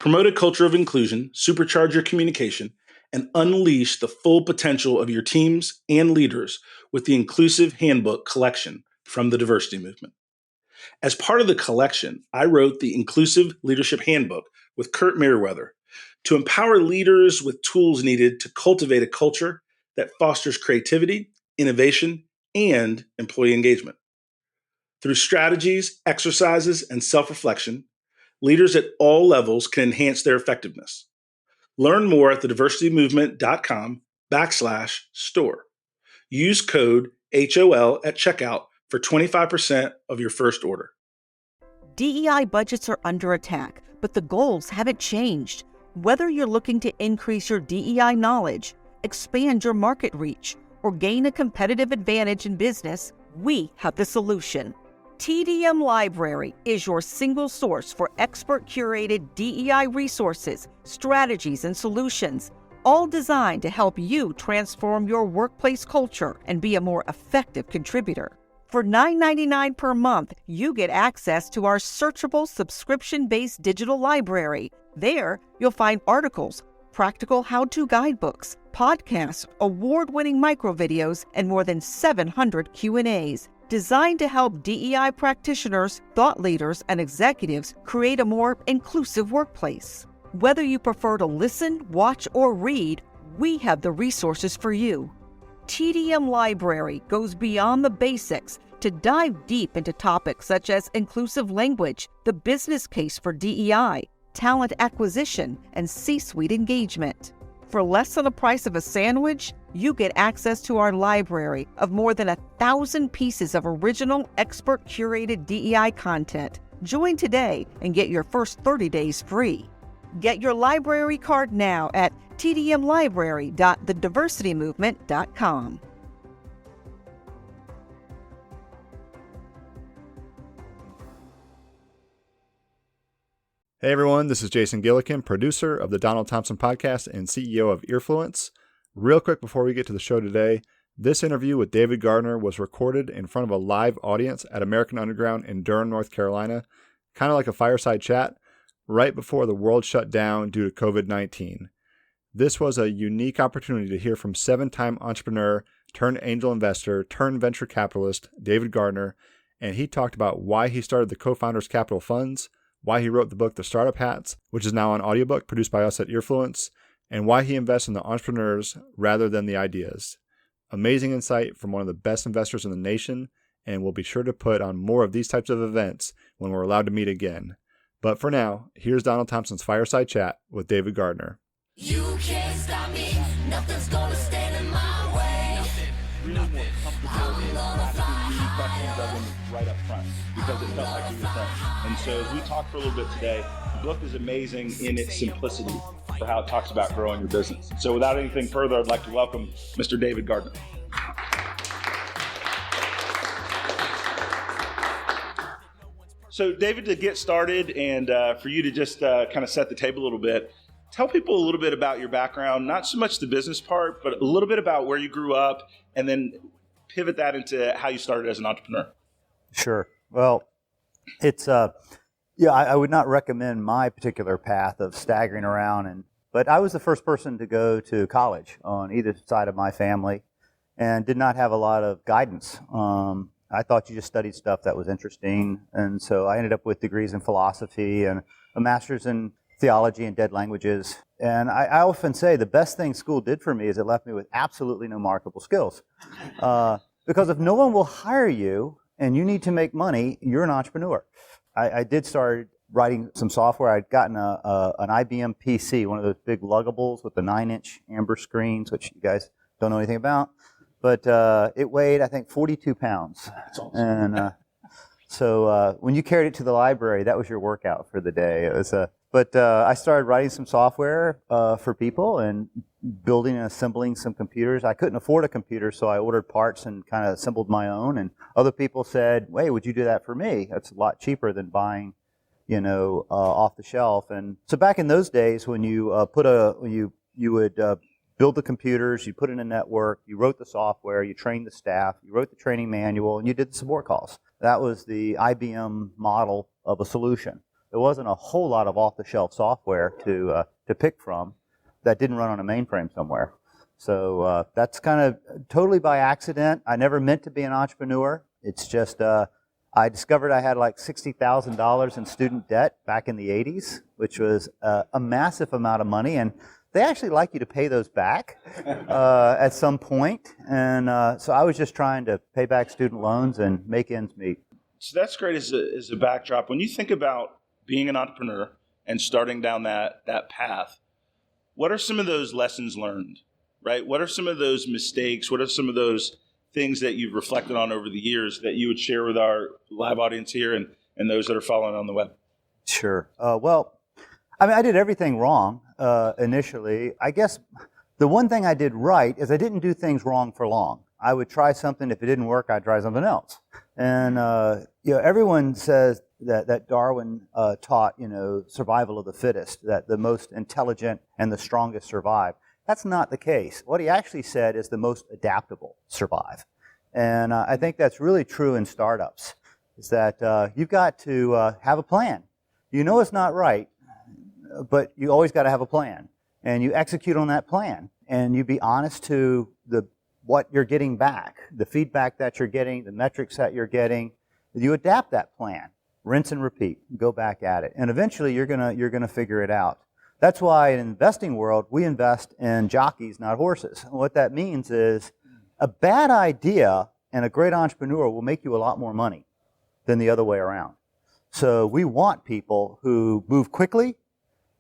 Promote a culture of inclusion, supercharge your communication, and unleash the full potential of your teams and leaders with the Inclusive Handbook collection from the Diversity Movement. As part of the collection, I wrote the Inclusive Leadership Handbook with Kurt Merriweather to empower leaders with tools needed to cultivate a culture that fosters creativity, innovation, and employee engagement. Through strategies, exercises, and self-reflection, leaders at all levels can enhance their effectiveness. Learn more at thediversitymovement.com/store. Use code HOL at checkout for 25% of your first order. DEI budgets are under attack, but the goals haven't changed. Whether you're looking to increase your DEI knowledge, expand your market reach, or gain a competitive advantage in business, we have the solution. TDM Library is your single source for expert-curated DEI resources, strategies, and solutions, all designed to help you transform your workplace culture and be a more effective contributor. For $9.99 per month, you get access to our searchable subscription-based digital library. There, you'll find articles, practical how-to guidebooks, podcasts, award-winning microvideos, and more than 700 Q&As, designed to help DEI practitioners, thought leaders, and executives create a more inclusive workplace. Whether you prefer to listen, watch, or read, we have the resources for you. TDM Library goes beyond the basics to dive deep into topics such as inclusive language, the business case for DEI, talent acquisition, and C-suite engagement. For less than the price of a sandwich, you get access to our library of more than 1,000 pieces of original, expert-curated DEI content. Join today and get your first 30 days free. Get your library card now at tdmlibrary.thediversitymovement.com. Hey everyone, this is Jason Gillikin, producer of the Donald Thompson podcast and CEO of Earfluence. Real quick before we get to the show today, this interview with David Gardner was recorded in front of a live audience at American Underground in Durham, North Carolina, kind of like a fireside chat, right before the world shut down due to COVID-19. This was a unique opportunity to hear from 7-time entrepreneur turned angel investor turned venture capitalist David Gardner, and he talked about why he started the Co-Founders Capital Funds, why he wrote the book The Startup Hats, which is now an audiobook produced by us at Earfluence, and why he invests in the entrepreneurs rather than the ideas. Amazing insight from one of the best investors in the nation, and we'll be sure to put on more of these types of events when we're allowed to meet again. But for now, here's Donald Thompson's fireside chat with David Gardner. You can't stop me, nothing's gonna stand in my way. Really more comfortable in not asking any questions of him right up front because it felt like we were friends. And so as we talk for a little bit today, the book is amazing in its simplicity for how it talks about growing your business. So without anything further, I'd like to welcome Mr. David Gardner. So David, to get started and for you to just kind of set the table a little bit, tell people a little bit about your background, not so much the business part, but a little bit about where you grew up, and then pivot that into how you started as an entrepreneur. Sure. Well, it's I would not recommend my particular path of staggering around, but I was the first person to go to college on either side of my family, and did not have a lot of guidance. I thought you just studied stuff that was interesting, and so I ended up with degrees in philosophy and a master's in theology and dead languages. And I often say the best thing school did for me is it left me with absolutely no marketable skills. Because if no one will hire you and you need to make money, you're an entrepreneur. I did start writing some software. I'd gotten an IBM PC, one of those big luggables with the 9-inch amber screens, which you guys don't know anything about. But it weighed, I think, 42 pounds. That's awesome. And so when you carried it to the library, that was your workout for the day. It was But I started writing some software for people and building and assembling some computers. I couldn't afford a computer, so I ordered parts and kind of assembled my own. And other people said, "Hey, would you do that for me? That's a lot cheaper than buying, off the shelf." And so back in those days, when you would build the computers, you put in a network, you wrote the software, you trained the staff, you wrote the training manual, and you did the support calls. That was the IBM model of a solution. There wasn't a whole lot of off-the-shelf software to pick from that didn't run on a mainframe somewhere. So that's kind of totally by accident. I never meant to be an entrepreneur. It's just I discovered I had like $60,000 in student debt back in the 80s, which was a massive amount of money. And they actually like you to pay those back at some point. And so I was just trying to pay back student loans and make ends meet. So that's great as a backdrop. When you think about being an entrepreneur and starting down that path, what are some of those lessons learned, right? What are some of those mistakes? What are some of those things that you've reflected on over the years that you would share with our live audience here and those that are following on the web? Sure. Well, I mean, I did everything wrong initially. I guess the one thing I did right is I didn't do things wrong for long. I would try something. If it didn't work, I'd try something else. And everyone says that Darwin taught, survival of the fittest, that the most intelligent and the strongest survive. That's not the case. What he actually said is the most adaptable survive. And I think that's really true in startups, is that you've got to have a plan. You know it's not right, but you always got to have a plan. And you execute on that plan. And you be honest to what you're getting back, the feedback that you're getting, the metrics that you're getting. You adapt that plan, rinse and repeat, go back at it. And eventually you're gonna figure it out. That's why in the investing world, we invest in jockeys, not horses. And what that means is a bad idea and a great entrepreneur will make you a lot more money than the other way around. So we want people who move quickly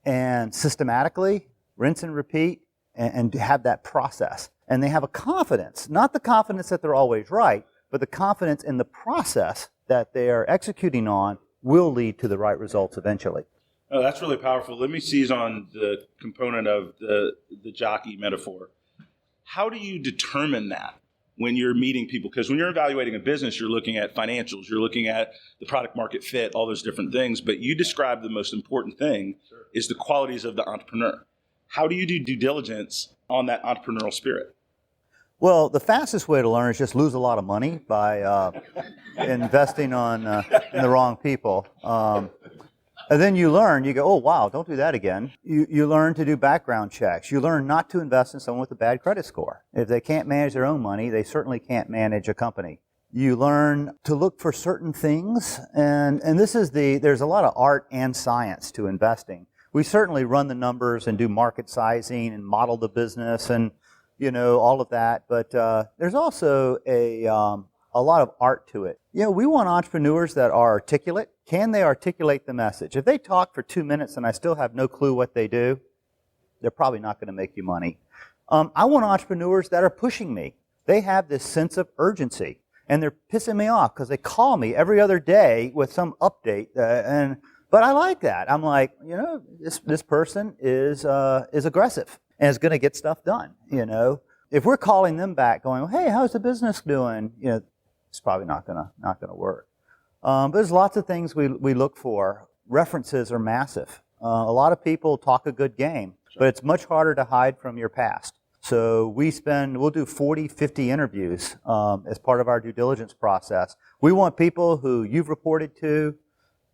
and systematically, rinse and repeat, and have that process. And they have a confidence, not the confidence that they're always right, but the confidence in the process that they are executing on will lead to the right results eventually. Oh, that's really powerful. Let me seize on the component of the jockey metaphor. How do you determine that when you're meeting people? Because when you're evaluating a business, you're looking at financials, you're looking at the product market fit, all those different things. But you describe the most important thing is the qualities of the entrepreneur. How do you do due diligence on that entrepreneurial spirit? Well, the fastest way to learn is just lose a lot of money by investing in the wrong people. And then you learn, you go, oh, wow, don't do that again. You learn to do background checks. You learn not to invest in someone with a bad credit score. If they can't manage their own money, they certainly can't manage a company. You learn to look for certain things. And this is there's a lot of art and science to investing. We certainly run the numbers and do market sizing and model the business and, all of that. But there's also a lot of art to it. We want entrepreneurs that are articulate. Can they articulate the message? If they talk for 2 minutes and I still have no clue what they do, they're probably not going to make you money. I want entrepreneurs that are pushing me. They have this sense of urgency, and they're pissing me off because they call me every other day with some update. But I like that. I'm like, this person is aggressive and is going to get stuff done. If we're calling them back, going, hey, how's the business doing? It's probably not gonna work. But there's lots of things we look for. References are massive. A lot of people talk a good game, but it's much harder to hide from your past. So we'll do 40, 50 interviews as part of our due diligence process. We want people who you've reported to,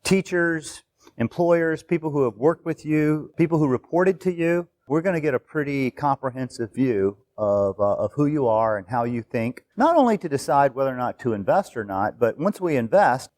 teachers, employers, people who have worked with you, people who reported to you. We're going to get a pretty comprehensive view of who you are and how you think, not only to decide whether or not to invest or not, but once we invest,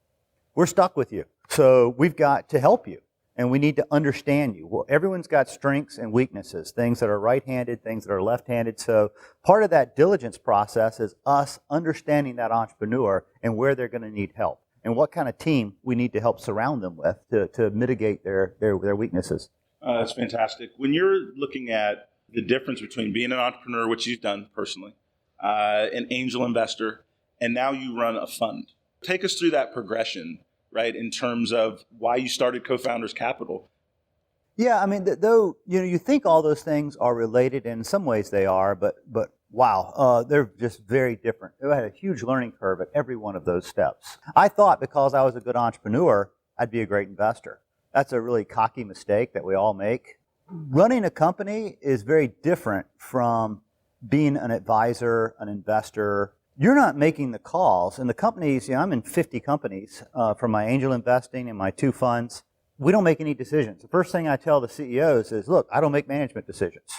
we're stuck with you. So we've got to help you, and we need to understand you. Well, everyone's got strengths and weaknesses, things that are right-handed, things that are left-handed. So part of that diligence process is us understanding that entrepreneur and where they're going to need help and what kind of team we need to help surround them with to mitigate their weaknesses. That's fantastic. When you're looking at the difference between being an entrepreneur, which you've done personally, an angel investor, and now you run a fund, take us through that progression, right, in terms of why you started Co-Founders Capital. Yeah, I mean, though you think all those things are related, and in some ways they are, but wow, they're just very different. I had a huge learning curve at every one of those steps. I thought because I was a good entrepreneur, I'd be a great investor. That's a really cocky mistake that we all make. Running a company is very different from being an advisor, an investor. You're not making the calls. And the companies, I'm in 50 companies from my angel investing and my 2 funds. we don't make any decisions. The first thing I tell the CEOs is, look, I don't make management decisions.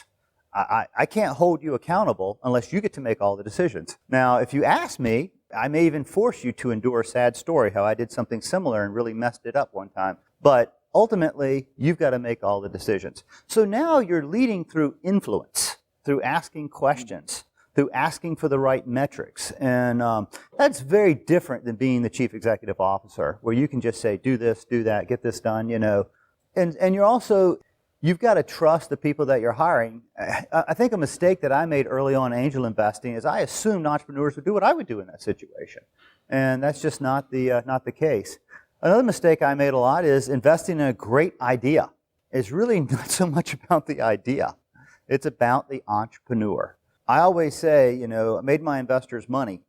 I can't hold you accountable unless you get to make all the decisions. Now, if you ask me, I may even force you to endure a sad story, how I did something similar and really messed it up one time. But ultimately, you've got to make all the decisions. So now you're leading through influence, through asking questions, through asking for the right metrics. And that's very different than being the chief executive officer, where you can just say, do this, do that, get this done, you know. And you're also, you've got to trust the people that you're hiring. I think a mistake that I made early on in angel investing is I assumed entrepreneurs would do what I would do in that situation. And that's just not the case. Another mistake I made a lot is investing in a great idea. It's really not so much about the idea. It's about the entrepreneur. I always say, you know, I made my investors money,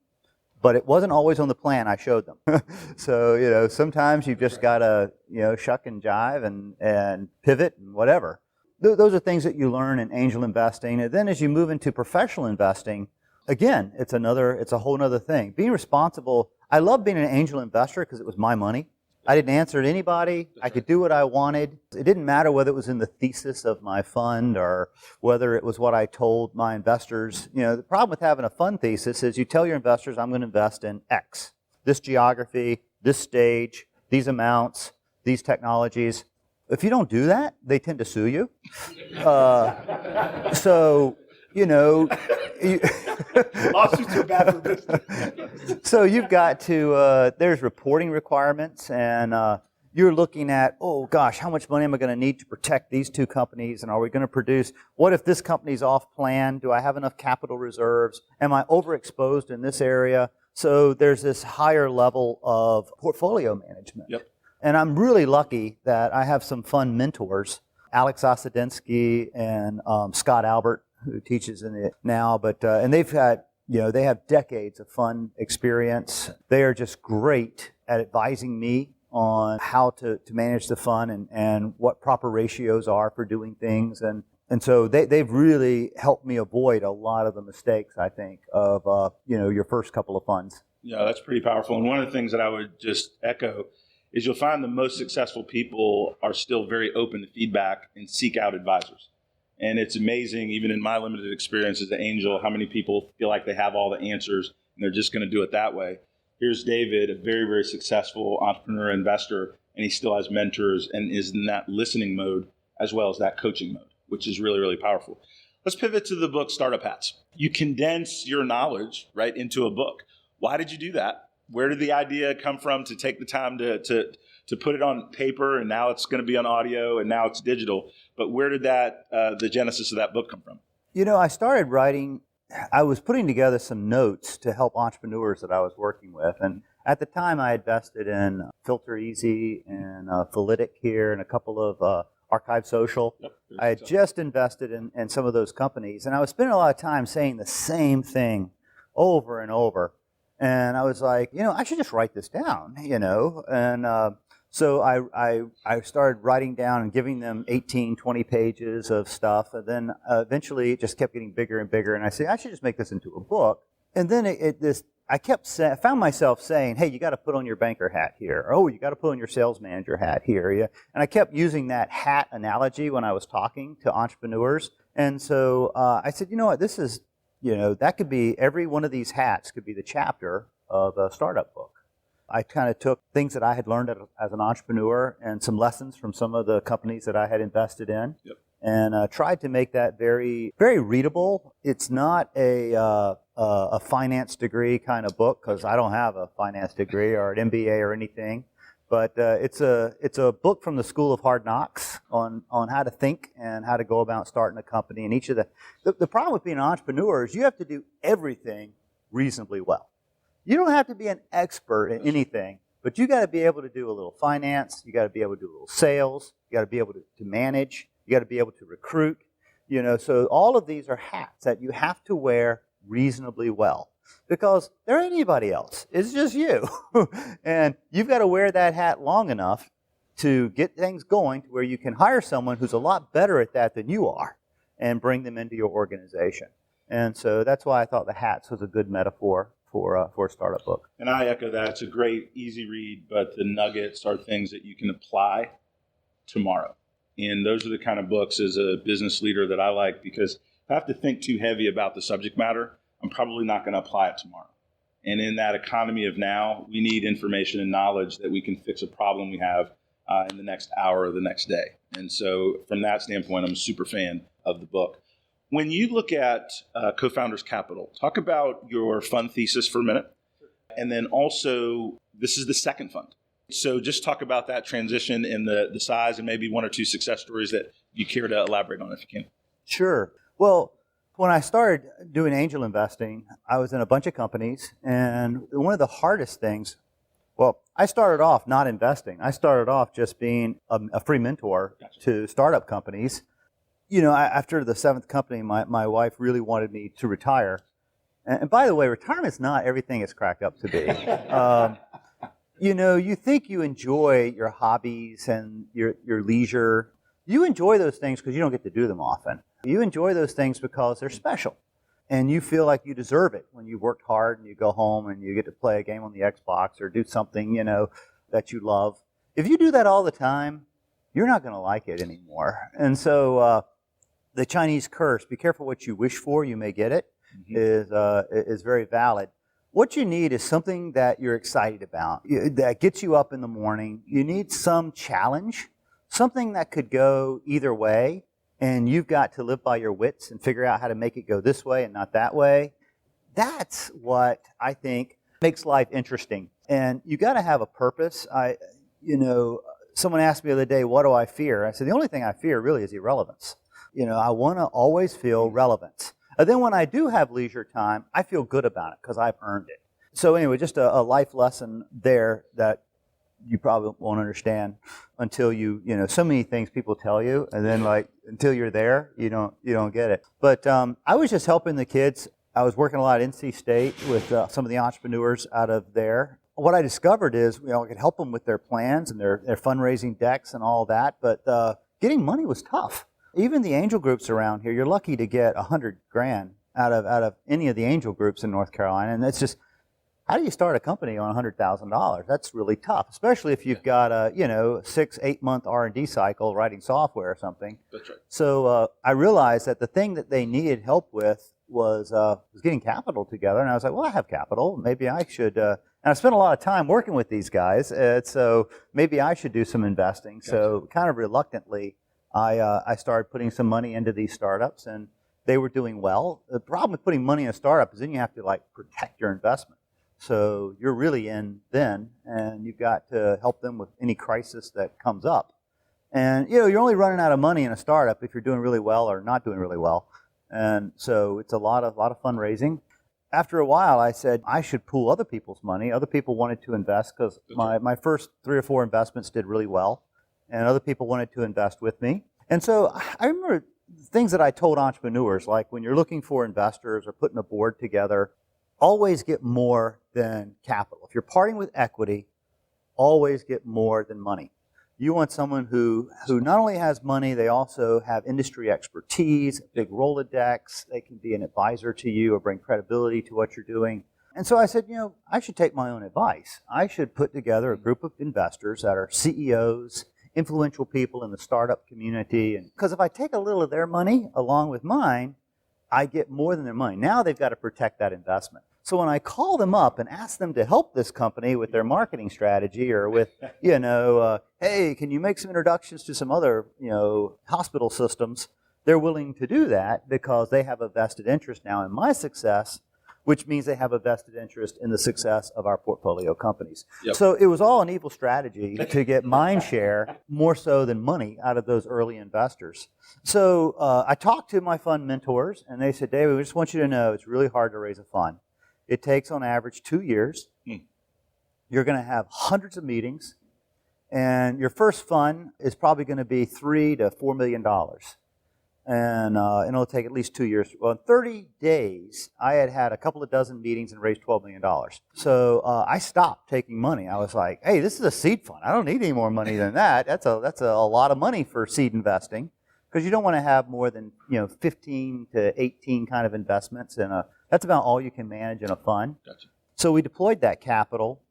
but it wasn't always on the plan I showed them. So, you know, sometimes you've just got to, you know, shuck and jive and pivot and whatever. Those are things that you learn in angel investing. And then as you move into professional investing, again, it's a whole other thing. Being responsible, I love being an angel investor because it was my money. I didn't answer to anybody. I could do what I wanted. It didn't matter whether it was in the thesis of my fund or whether it was what I told my investors. You know, the problem with having a fund thesis is you tell your investors, I'm going to invest in X, this geography, this stage, these amounts, these technologies. If you don't do that, they tend to sue you. So, you know, Lawsuits are bad for business. so you've got to, there's reporting requirements, and you're looking at, oh gosh, how much money am I going to need to protect these two companies, and are we going to produce, what if this company's off plan? Do I have enough capital reserves? Am I overexposed in this area? So there's this higher level of portfolio management. Yep. And I'm really lucky that I have some fun mentors, Alex Osadensky and Scott Albert, who teaches in it now, but and they've had, you know, they have decades of fund experience. They are just great at advising me on how to manage the fund and what proper ratios are for doing things, and so they've really helped me avoid a lot of the mistakes, I think, of you know, your first couple of funds. Yeah, that's pretty powerful. And one of the things that I would just echo is you'll find the most successful people are still very open to feedback and seek out advisors. And it's amazing, even in my limited experience as an angel, how many people feel like they have all the answers and they're just going to do it that way. Here's David, a very, very successful entrepreneur investor, and he still has mentors and is in that listening mode as well as that coaching mode, which is really, really powerful. Let's pivot to the book, Startup Hats. You condense your knowledge, right, into a book. Why did you do that? Where did the idea come from to take the time to put it on paper, and now it's going to be on audio, and now it's digital? But where did that the genesis of that book come from? You know, I started writing, I was putting together some notes to help entrepreneurs that I was working with. And at the time, I invested in Filter Easy and Validic here and a couple of Archive Social. Yep, I had just invested in some of those companies. And I was spending a lot of time saying the same thing over and over. And I was like, you know, I should just write this down, you know. And so I started writing down and giving them 18, 20 pages of stuff. And then eventually it just kept getting bigger and bigger. And I said, I should just make this into a book. And then I found myself saying, hey, you got to put on your banker hat here. Oh, you got to put on your sales manager hat here. Yeah. And I kept using that hat analogy when I was talking to entrepreneurs. And so I said, you know what, this is, you know, that could be, every one of these hats could be the chapter of a startup book. I kind of took things that I had learned as an entrepreneur and some lessons from some of the companies that I had invested in, yep, and tried to make that very, very readable. It's not a finance degree kind of book, because I don't have a finance degree or an MBA or anything. But it's a book from the School of Hard Knocks on how to think and how to go about starting a company. And each of the problem with being an entrepreneur is you have to do everything reasonably well. You don't have to be an expert in anything, but you got to be able to do a little finance. You got to be able to do a little sales. You got to be able to manage. You got to be able to recruit. You know, so all of these are hats that you have to wear reasonably well, because there ain't anybody else. It's just you. And you've got to wear that hat long enough to get things going to where you can hire someone who's a lot better at that than you are and bring them into your organization. And so that's why I thought the hats was a good metaphor for a startup book. And I echo that. It's a great, easy read, but the nuggets are things that you can apply tomorrow. And those are the kind of books as a business leader that I like, because if I have to think too heavy about the subject matter, I'm probably not going to apply it tomorrow. And in that economy of now, we need information and knowledge that we can fix a problem we have in the next hour or the next day. And so from that standpoint, I'm a super fan of the book. When you look at Co-Founders Capital, talk about your fund thesis for a minute. And then also, this is the second fund. So just talk about that transition and the size, and maybe one or two success stories that you care to elaborate on if you can. Sure. Well, when I started doing angel investing, I was in a bunch of companies, and one of the hardest things, well, I started off not investing. I started off just being a free mentor to startup companies. You know, after the seventh company, my wife really wanted me to retire. And by the way, retirement's not everything it's cracked up to be. You know, you think you enjoy your hobbies and your leisure. You enjoy those things because you don't get to do them often. You enjoy those things because they're special. And you feel like you deserve it when you worked hard and you go home and you get to play a game on the Xbox or do something, you know, that you love. If you do that all the time, you're not going to like it anymore. And so the Chinese curse, be careful what you wish for, you may get it, is very valid. What you need is something that you're excited about, that gets you up in the morning. You need some challenge, something that could go either way, and you've got to live by your wits and figure out how to make it go this way and not that way. That's what I think makes life interesting. And you got to have a purpose. Someone asked me the other day, what do I fear? I said, the only thing I fear really is irrelevance. You know, I want to always feel relevant. And then when I do have leisure time, I feel good about it because I've earned it. So anyway, just a life lesson there that you probably won't understand until you know, so many things people tell you, and then like until you're there, you don't get it. But I was just helping the kids. I was working a lot at NC State with some of the entrepreneurs out of there. What I discovered is, you know, I could help them with their plans and their fundraising decks and all that, but getting money was tough. Even the angel groups around here, you're lucky to get $100,000 out of any of the angel groups in North Carolina, and that's just, how do you start a company on $100,000? That's really tough, especially if you've got a 6-8 month R&D cycle writing software or something. That's right. So I realized that the thing that they needed help with was getting capital together, and I was like, well, I have capital. Maybe I should. And I spent a lot of time working with these guys, so maybe I should do some investing. Gotcha. So kind of reluctantly, I started putting some money into these startups, and they were doing well. The problem with putting money in a startup is then you have to protect your investment. So you're really in then, and you've got to help them with any crisis that comes up. And you're only running out of money in a startup if you're doing really well or not doing really well. And so it's a lot of fundraising. After a while, I said I should pool other people's money. Other people wanted to invest because my first 3 or 4 investments did really well, and other people wanted to invest with me. And so I remember things that I told entrepreneurs, like when you're looking for investors or putting a board together, always get more than capital. If you're parting with equity, always get more than money. You want someone who not only has money, they also have industry expertise, big Rolodex. They can be an advisor to you or bring credibility to what you're doing. And so I said, I should take my own advice. I should put together a group of investors that are CEOs, influential people in the startup community. And because if I take a little of their money along with mine, I get more than their money. Now they've got to protect that investment. So when I call them up and ask them to help this company with their marketing strategy or with, hey, can you make some introductions to some other, hospital systems, they're willing to do that because they have a vested interest now in my success, which means they have a vested interest in the success of our portfolio companies. Yep. So it was all an evil strategy to get mind share more so than money out of those early investors. So I talked to my fund mentors, and they said, David, we just want you to know it's really hard to raise a fund. It takes on average 2 years. You're going to have hundreds of meetings, and your first fund is probably going to be $3 to $4 million. And it'll take at least 2 years. Well, in 30 days, I had a couple of dozen meetings and raised $12 million. So I stopped taking money. I was like, hey, this is a seed fund. I don't need any more money than that. That's a lot of money for seed investing, because you don't want to have more than 15 to 18 kind of investments, and that's about all you can manage in a fund. Gotcha. So we deployed that capital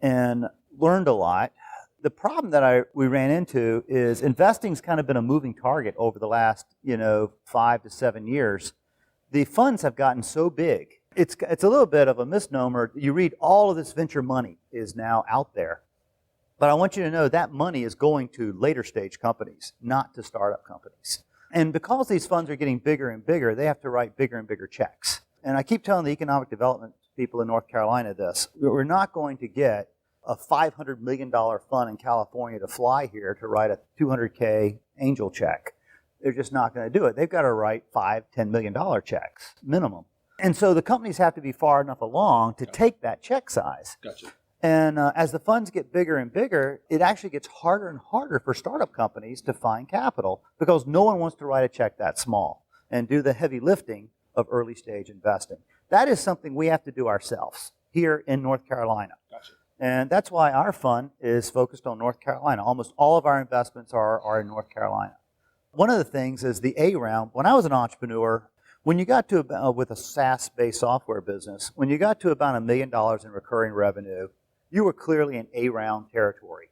and learned a lot. The problem that we ran into is investing's kind of been a moving target over the last, 5 to 7 years. The funds have gotten so big. It's a little bit of a misnomer. You read all of this venture money is now out there. But I want you to know that money is going to later stage companies, not to startup companies. And because these funds are getting bigger and bigger, they have to write bigger and bigger checks. And I keep telling the economic development people in North Carolina this. We're not going to get a $500 million fund in California to fly here to write a $200K angel check. They're just not going to do it. They've got to write $5, $10 million checks, minimum. And so the companies have to be far enough along to take that check size. Gotcha. And as the funds get bigger and bigger, it actually gets harder and harder for startup companies to find capital because no one wants to write a check that small and do the heavy lifting of early stage investing. That is something we have to do ourselves here in North Carolina. Gotcha. And that's why our fund is focused on North Carolina. Almost all of our investments are in North Carolina. One of the things is the A round. When I was an entrepreneur, when you got to, with a SaaS-based software business, when you got to about $1 million in recurring revenue, you were clearly in A round territory.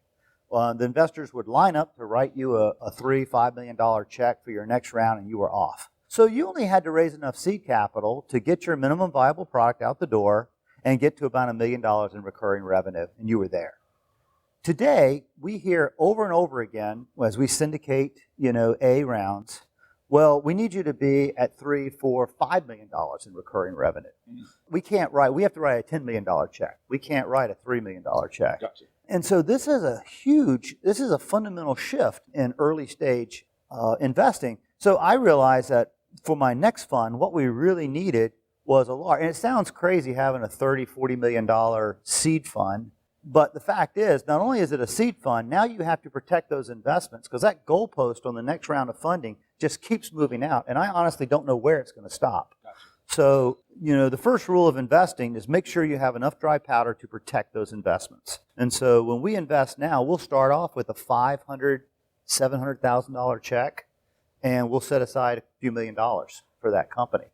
The investors would line up to write you a $3, $5 million check for your next round, and you were off. So you only had to raise enough seed capital to get your minimum viable product out the door and get to about $1 million in recurring revenue, and you were there. Today, we hear over and over again, as we syndicate, A rounds, well, we need you to be at $3, $4, $5 million in recurring revenue. We have to write a $10 million check. We can't write a $3 million check. Gotcha. And so this is a fundamental shift in early stage investing. So I realized that for my next fund, what we really needed was a large, and it sounds crazy having a $30, $40 million seed fund, but the fact is, not only is it a seed fund, now you have to protect those investments because that goalpost on the next round of funding just keeps moving out, and I honestly don't know where it's going to stop. Gotcha. So, the first rule of investing is make sure you have enough dry powder to protect those investments. And so when we invest now, we'll start off with a $500,000, $700,000 check, and we'll set aside a few $1 million for that company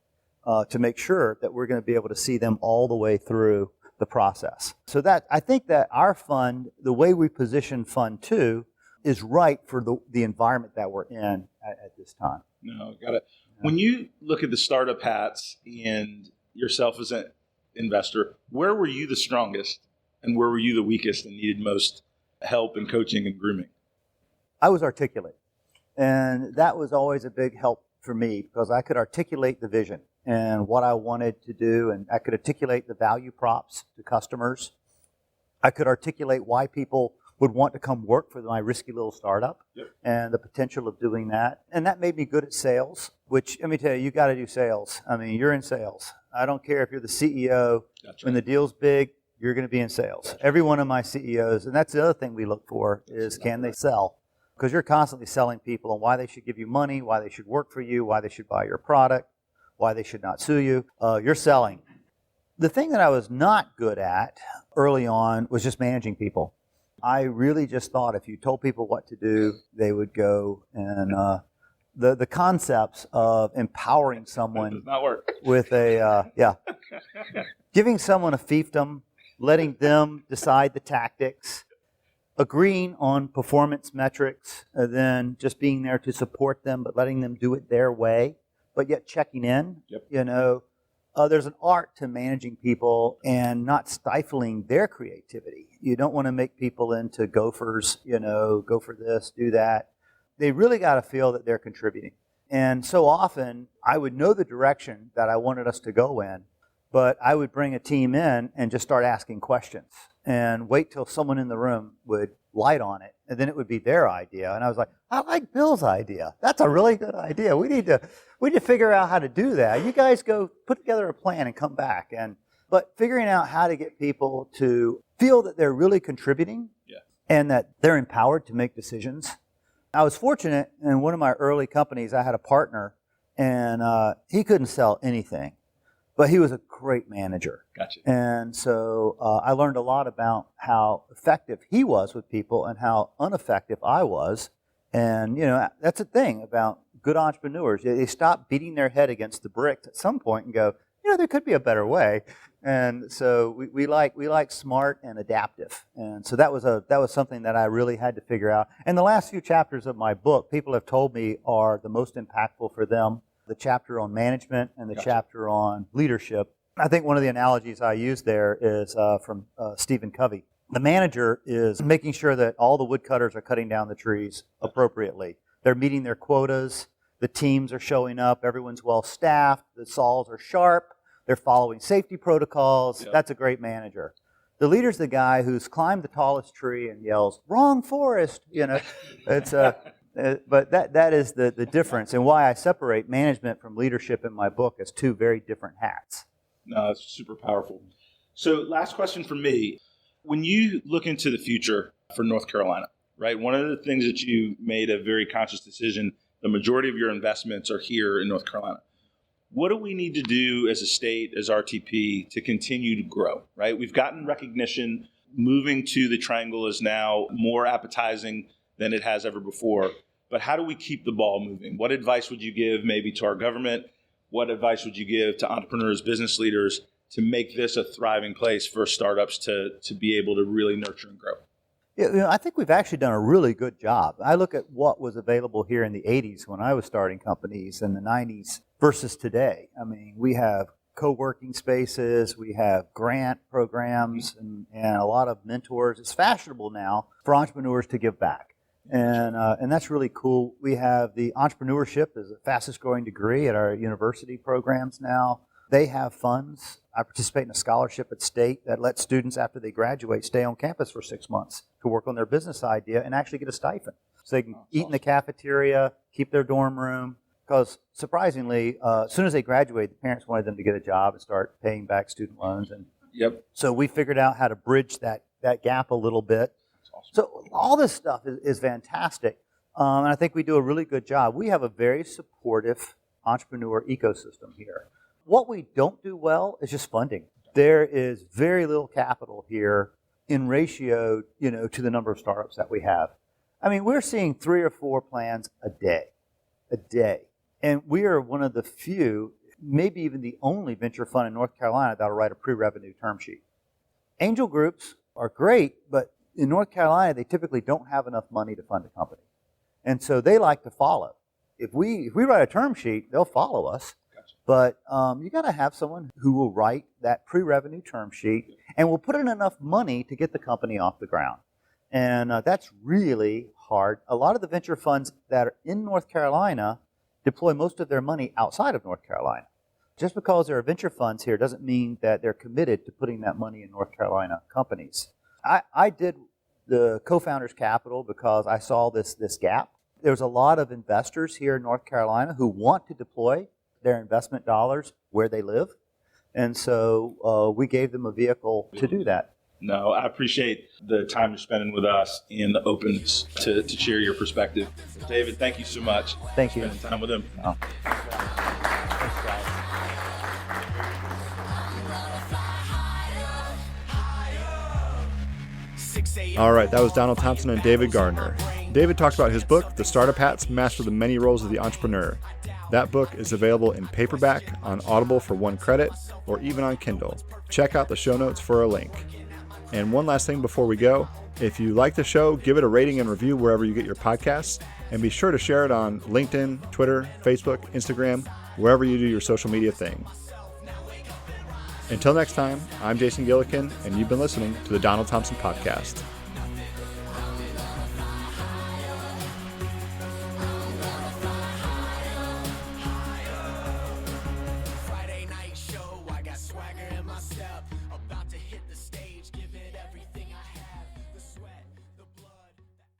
to make sure that we're going to be able to see them all the way through the process. So that I think that our fund, the way we position Fund 2, is right for the environment that we're in at this time. No, got it. When you look at the startup hats and yourself as an investor, where were you the strongest and where were you the weakest and needed most help and coaching and grooming? I was articulate. And that was always a big help for me because I could articulate the vision and what I wanted to do, and I could articulate the value props to customers. I could articulate why people would want to come work for my risky little startup. Yep. And the potential of doing that. And that made me good at sales, which, let me tell you got to do sales. I mean, you're in sales. I don't care if you're the CEO. That's right. When the deal's big, you're going to be in sales. That's every one of my CEOs, and that's the other thing we look for, is can they sell? Because you're constantly selling people on why they should give you money, why they should work for you, why they should buy your product, why they should not sue you. You're selling. The thing that I was not good at early on was just managing people. I really just thought if you told people what to do, they would go. And the concepts of empowering someone does not work. With giving someone a fiefdom, letting them decide the tactics, agreeing on performance metrics, and then just being there to support them, but letting them do it their way, but yet checking in. Yep. There's an art to managing people and not stifling their creativity. You don't want to make people into gophers, go for this, do that. They really got to feel that they're contributing. And so often, I would know the direction that I wanted us to go in, but I would bring a team in and just start asking questions and wait till someone in the room would light on it, and then it would be their idea. And I was like, I like Bill's idea. That's a really good idea. We need to figure out how to do that. You guys go put together a plan and come back. But figuring out how to get people to feel that they're really contributing and that they're empowered to make decisions. I was fortunate in one of my early companies, I had a partner, and he couldn't sell anything. But he was a great manager. Gotcha. And so I learned a lot about how effective he was with people and how ineffective I was. And, that's the thing about good entrepreneurs. They stop beating their head against the bricks at some point and go, there could be a better way. And so we like smart and adaptive. And so that was something that I really had to figure out. And the last few chapters of my book, people have told me are the most impactful for them. The chapter on management and the chapter on leadership. I think one of the analogies I use there is from Stephen Covey. The manager is making sure that all the woodcutters are cutting down the trees appropriately. They're meeting their quotas. The teams are showing up. Everyone's well staffed. The saws are sharp. They're following safety protocols. Yep. That's a great manager. The leader's the guy who's climbed the tallest tree and yells, "Wrong forest!" It's but that is the difference, and why I separate management from leadership in my book as two very different hats. No, that's super powerful. So, last question for me: when you look into the future for North Carolina, right? One of the things that you made a very conscious decision. The majority of your investments are here in North Carolina. What do we need to do as a state, as RTP, to continue to grow, right? We've gotten recognition. Moving to the Triangle is now more appetizing than it has ever before. But how do we keep the ball moving? What advice would you give maybe to our government? What advice would you give to entrepreneurs, business leaders to make this a thriving place for startups to be able to really nurture and grow? Yeah, I think we've actually done a really good job. I look at what was available here in the 80s when I was starting companies, in the 90s, versus today. I mean, we have co-working spaces, we have grant programs, and a lot of mentors. It's fashionable now for entrepreneurs to give back. And that's really cool. We have the entrepreneurship is the fastest growing degree at our university programs now. They have funds. I participate in a scholarship at State that lets students, after they graduate, stay on campus for 6 months to work on their business idea and actually get a stipend. So they can eat in the cafeteria, keep their dorm room, because surprisingly, as soon as they graduate, the parents wanted them to get a job and start paying back student loans. And so we figured out how to bridge that gap a little bit. So all this stuff is fantastic, and I think we do a really good job. We have a very supportive entrepreneur ecosystem here. What we don't do well is just funding. There is very little capital here in ratio, to the number of startups that we have. I mean, we're seeing 3 or 4 plans a day. And we are one of the few, maybe even the only venture fund in North Carolina that will write a pre-revenue term sheet. Angel groups are great, but in North Carolina, they typically don't have enough money to fund a company. And so they like to follow. If we write a term sheet, they'll follow us. But you got to have someone who will write that pre-revenue term sheet and will put in enough money to get the company off the ground. And that's really hard. A lot of the venture funds that are in North Carolina deploy most of their money outside of North Carolina. Just because there are venture funds here doesn't mean that they're committed to putting that money in North Carolina companies. I did the co-founders capital because I saw this gap. There's a lot of investors here in North Carolina who want to deploy their investment dollars where they live. And so we gave them a vehicle to do that. No, I appreciate the time you're spending with us and the openness to share your perspective. David, thank you so much. Thank you. Spending time with him. Oh. All right, that was Donald Thompson and David Gardner. David talked about his book, The Startup Hats, Master the Many Roles of the Entrepreneur. That book is available in paperback, on Audible for 1 credit, or even on Kindle. Check out the show notes for a link. And one last thing before we go, if you like the show, give it a rating and review wherever you get your podcasts, and be sure to share it on LinkedIn, Twitter, Facebook, Instagram, wherever you do your social media thing. Until next time, I'm Jason Gillikin, and you've been listening to the Donald Thompson Podcast.